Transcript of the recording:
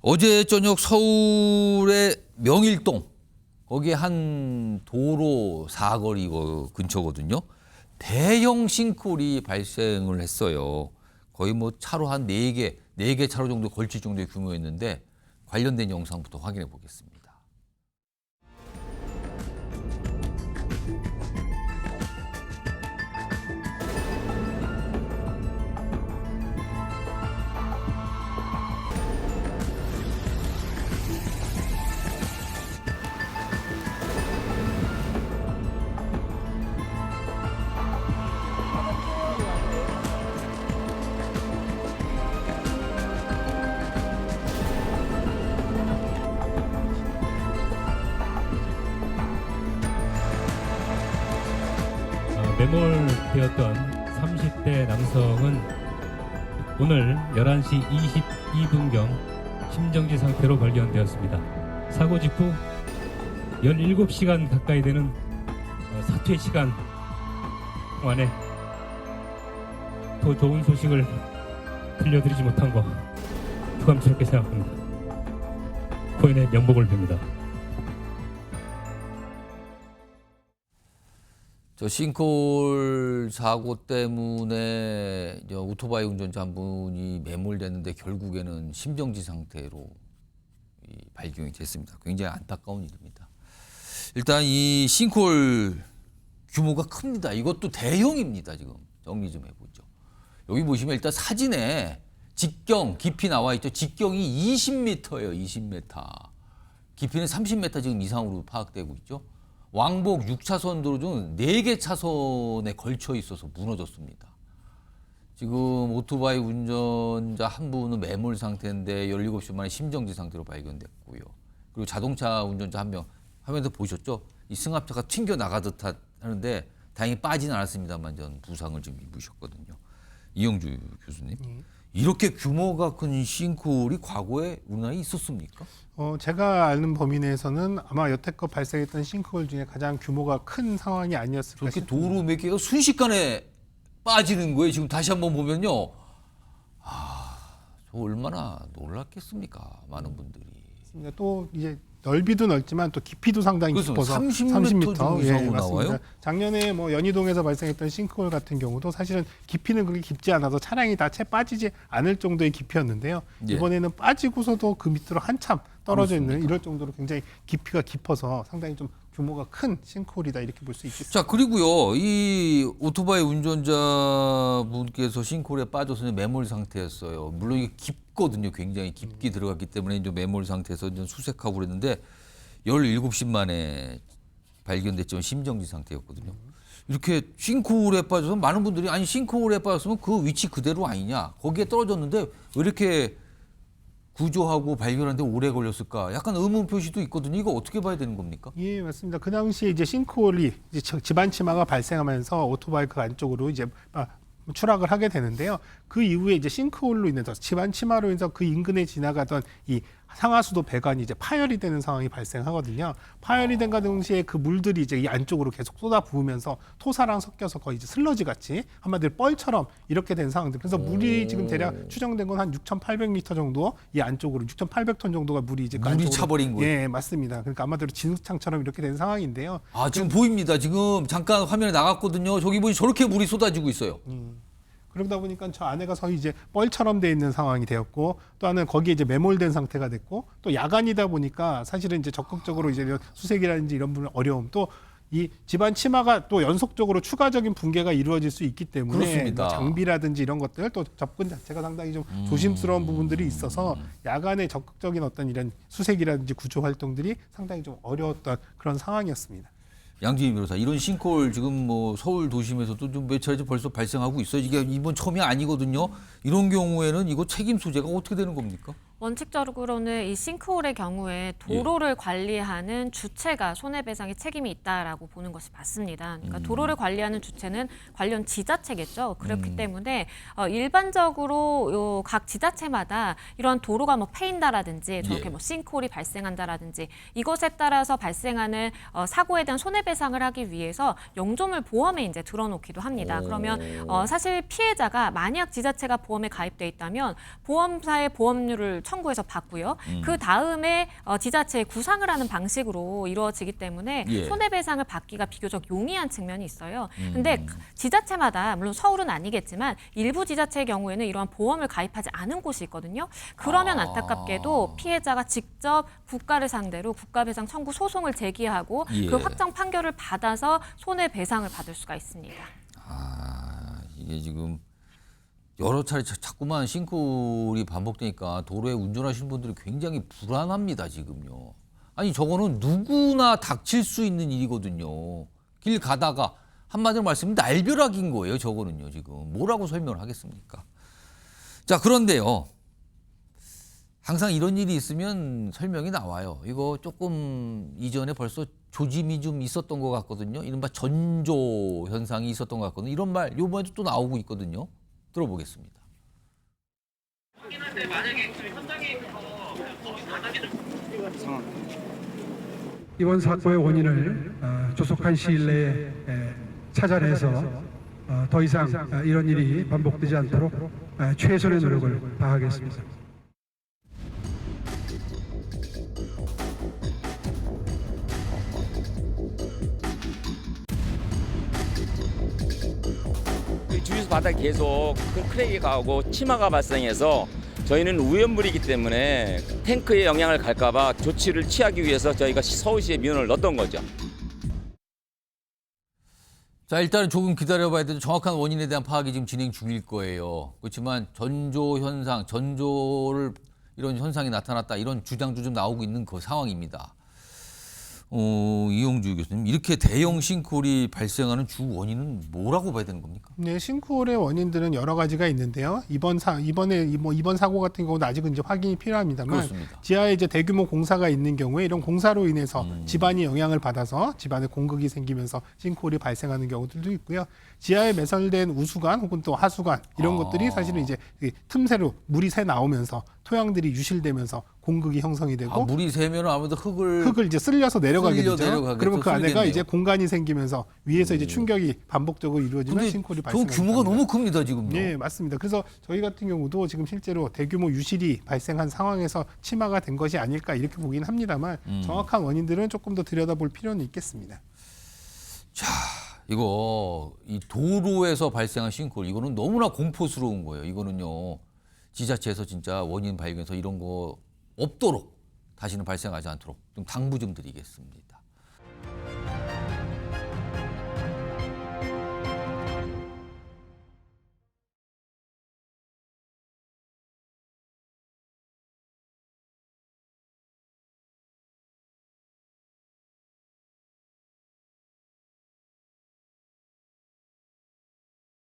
어제 저녁 서울의 명일동 거기에 한 도로 사거리 근처거든요. 대형 싱크홀이 발생을 했어요. 거의 뭐 차로 한 4개 차로 정도 걸칠 정도의 규모였는데 관련된 영상부터 확인해 보겠습니다. 매몰되었던 30대 남성은 오늘 11시 22분경 심정지 상태로 발견되었습니다. 사고 직후 17시간 가까이 되는 사퇴 시간 동안에 더 좋은 소식을 들려드리지 못한 거 부담스럽게 생각합니다. 고인의 명복을 빕니다. 저 싱크홀 사고 때문에 오토바이 운전자 한 분이 매몰됐는데 결국에는 심정지 상태로 발견이 됐습니다. 굉장히 안타까운 일입니다. 일단 이 싱크홀 규모가 큽니다. 이것도 대형입니다. 지금 정리 좀 해보죠. 여기 보시면 일단 사진에 직경 깊이 나와 있죠. 직경이 20m예요. 20m. 깊이는 30m 지금 이상으로 파악되고 있죠. 왕복 6차선 도로 중 4개 차선에 걸쳐 있어서 무너졌습니다. 지금 오토바이 운전자 한 분은 매몰 상태인데 17시 만에 심정지 상태로 발견됐고요. 그리고 자동차 운전자 한 명 화면에서 보셨죠? 이 승합차가 튕겨 나가듯 하는데 다행히 빠지는 않았습니다만 전 부상을 좀 입으셨거든요. 이영주 교수님. 이렇게 규모가 큰 싱크홀이 과거에 우리나라에 있었습니까? 제가 아는 범위 내에서는 아마 여태껏 발생했던 싱크홀 중에 가장 규모가 큰 상황이 아니었을까 저렇게 싶습니다. 도로 몇 개가 순식간에 빠지는 거예요. 지금 다시 한번 보면요. 저 얼마나 놀랐겠습니까? 많은 분들이. 또 이제 넓이도 넓지만 또 깊이도 상당히 그래서 깊어서 30m 정도 이상으로 나와요? 작년에 뭐 연희동에서 발생했던 싱크홀 같은 경우도 사실은 깊이는 그렇게 깊지 않아서 차량이 다 채 빠지지 않을 정도의 깊이였는데요. 예. 이번에는 빠지고서도 그 밑으로 한참 떨어져 있는 그렇습니까? 이럴 정도로 굉장히 깊이가 깊어서 상당히 좀 규모가 큰 싱크홀이다 이렇게 볼 수 있겠습니다. 자, 그리고요. 이 오토바이 운전자분께서 싱크홀에 빠져서 매몰 상태였어요. 물론 이게 깊거든요. 굉장히 깊게 들어갔기 때문에 이제 매몰 상태에서 이제 수색하고 그랬는데 17시 만에 발견됐지만 심정지 상태였거든요. 이렇게 싱크홀에 빠져서 많은 분들이 아니 싱크홀에 빠졌으면 그 위치 그대로 아니냐. 거기에 떨어졌는데 왜 이렇게 구조하고 발견하는데 오래 걸렸을까? 약간 의문 표시도 있거든요. 이거 어떻게 봐야 되는 겁니까? 예, 맞습니다. 그 당시에 이제 싱크홀이 이제 집안 치마가 발생하면서 오토바이 그 안쪽으로 이제 추락을 하게 되는데요. 그 이후에 이제 싱크홀로 인해서 집안 치마로 인해서 그 인근에 지나가던 이 상하수도 배관이 이제 파열이 되는 상황이 발생하거든요. 파열이 된 동시에 그 물들이 이제 이 안쪽으로 계속 쏟아 부으면서 토사랑 섞여서 거의 이제 슬러지 같이 한마디로 뻘처럼 이렇게 된 상황들. 그래서 물이 지금 대략 추정된 건 한 6,800리터 정도 이 안쪽으로 6,800톤 정도가 물이 이제 그 물이 안쪽으로 차버린 거예요? 예, 맞습니다. 그러니까 아마도 진흙탕처럼 이렇게 된 상황인데요. 지금 보입니다. 지금 잠깐 화면에 나갔거든요. 저기 보니 저렇게 물이 쏟아지고 있어요. 그러다 보니까 저 안에 가서 이제 뻘처럼 돼 있는 상황이 되었고 또 하나는 거기에 이제 매몰된 상태가 됐고 또 야간이다 보니까 사실은 이제 적극적으로 이제 수색이라든지 이런 부분 어려움 또 이 집안 치마가 또 연속적으로 추가적인 붕괴가 이루어질 수 있기 때문에 그렇습니다. 뭐 장비라든지 이런 것들 또 접근 자체가 상당히 좀 조심스러운 부분들이 있어서 야간에 적극적인 어떤 이런 수색이라든지 구조 활동들이 상당히 좀 어려웠던 그런 상황이었습니다. 양진희 변호사, 이런 싱크홀 지금 뭐 서울 도심에서도 좀 몇 차례 벌써 발생하고 있어요. 이게 이번 처음이 아니거든요. 이런 경우에는 이거 책임 소재가 어떻게 되는 겁니까? 원칙적으로는 이 싱크홀의 경우에 도로를 관리하는 주체가 손해배상의 책임이 있다라고 보는 것이 맞습니다. 그러니까 도로를 관리하는 주체는 관련 지자체겠죠. 그렇기 때문에 일반적으로 각 지자체마다 이런 도로가 뭐 패인다라든지 저렇게 예. 뭐 싱크홀이 발생한다라든지 이것에 따라서 발생하는 사고에 대한 손해배상을 하기 위해서 영조물 보험에 이제 들어놓기도 합니다. 그러면 사실 피해자가 만약 지자체가 보험에 가입돼 있다면 보험사의 보험료를 청구해서 받고요. 그 다음에 지자체에 구상을 하는 방식으로 이루어지기 때문에 예. 손해배상을 받기가 비교적 용이한 측면이 있어요. 근데 지자체마다 물론 서울은 아니겠지만 일부 지자체의 경우에는 이러한 보험을 가입하지 않은 곳이 있거든요. 그러면 안타깝게도 피해자가 직접 국가를 상대로 국가배상 청구 소송을 제기하고 예. 그 확정 판결을 받아서 손해배상을 받을 수가 있습니다. 이게 지금 여러 차례 자꾸만 싱크홀이 반복되니까 도로에 운전하시는 분들이 굉장히 불안합니다, 지금요. 아니, 저거는 누구나 닥칠 수 있는 일이거든요. 길 가다가 한마디로 말씀하면 날벼락인 거예요, 저거는요, 지금. 뭐라고 설명을 하겠습니까? 자, 그런데요. 항상 이런 일이 있으면 설명이 나와요. 이거 조금 이전에 벌써 조짐이 좀 있었던 것 같거든요. 이른바 전조 현상이 있었던 것 같거든요. 이런 말 요번에도 또 나오고 있거든요. 들어보겠습니다. 이번 사고의 원인을 조속한 시일 내에 찾아내서 더 이상 이런 일이 반복되지 않도록 최선의 노력을 다하겠습니다. 주유소 바닥에 계속 큰 크랙이 가고 치마가 발생해서 저희는 우연물이기 때문에 탱크에 영향을 갈까봐 조치를 취하기 위해서 저희가 서울시에 민원을 넣었던 거죠. 자, 일단은 조금 기다려봐야 되죠. 정확한 원인에 대한 파악이 지금 진행 중일 거예요. 그렇지만 전조 현상, 전조를 이런 현상이 나타났다 이런 주장도 좀 나오고 있는 그 상황입니다. 이용주 교수님, 이렇게 대형 싱크홀이 발생하는 주 원인은 뭐라고 봐야 되는 겁니까? 네, 싱크홀의 원인들은 여러 가지가 있는데요. 이번 사고 같은 경우도 아직은 이제 확인이 필요합니다만 그렇습니다. 지하에 이제 대규모 공사가 있는 경우에 이런 공사로 인해서 집안이 영향을 받아서 집안에 공극이 생기면서 싱크홀이 발생하는 경우들도 있고요. 지하에 매설된 우수관 혹은 또 하수관 이런 것들이 사실은 이제 틈새로 물이 새 나오면서 토양들이 유실되면서 공극이 형성이 되고 물이 새면 아무래도 흙을 이제 쓸려서 내려가게 쓸려 되죠. 내려가겠죠. 그러면 그 안에가 쓸리겠네요. 이제 공간이 생기면서 위에서 이제 충격이 반복적으로 이루어지면 근데 싱크홀이 그 발생합니다. 규모가 너무 큽니다, 지금요. 네, 맞습니다. 그래서 저희 같은 경우도 지금 실제로 대규모 유실이 발생한 상황에서 침하가 된 것이 아닐까 이렇게 보긴 합니다만 정확한 원인들은 조금 더 들여다볼 필요는 있겠습니다. 자, 이거 이 도로에서 발생한 싱크홀 이거는 너무나 공포스러운 거예요. 이거는요. 지자체에서 진짜 원인 발견해서 이런 거 없도록 다시는 발생하지 않도록 좀 당부 좀 드리겠습니다.